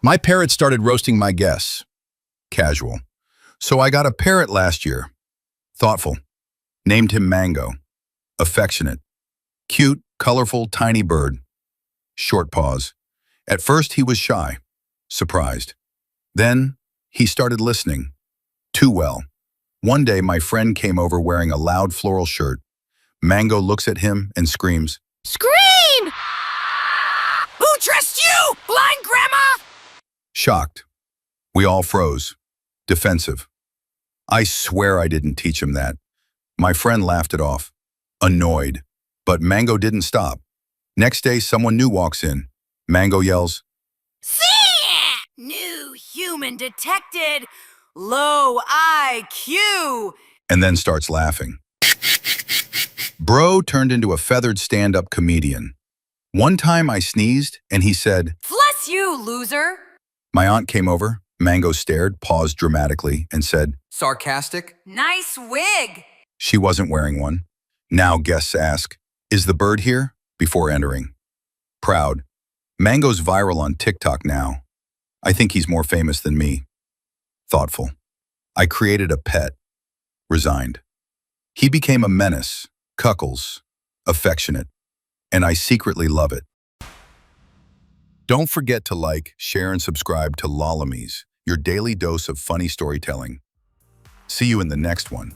My parrot started roasting my guests. Casual. So I got a parrot last year. Thoughtful. Named him Mango. Affectionate. Cute, colorful, tiny bird. Short pause. At first he was shy. Surprised. Then he started listening. Too well. One day my friend came over wearing a loud floral shirt. Mango looks at him and screams, Scream! Who dressed you, blind grandma? shocked. We all froze. Defensive. I swear I didn't teach him that. My friend laughed it off. Annoyed. But Mango didn't stop. Next day, someone new walks in. Mango yells, See? New human detected. Low IQ. and then starts laughing. Bro turned into a feathered stand-up comedian. One time I sneezed, and he said, Bless you, loser. my aunt came over. Mango stared, paused dramatically, and said, Sarcastic? Nice wig. she wasn't wearing one. Now guests ask, is the bird here? Before entering. Proud. Mango's viral on TikTok now. I think he's more famous than me. Thoughtful. I created a pet. Resigned. He became a menace, cuckles, affectionate, and I secretly love it. Don't forget to like, share, and subscribe to lolimeez, your daily dose of funny storytelling. See you in the next one.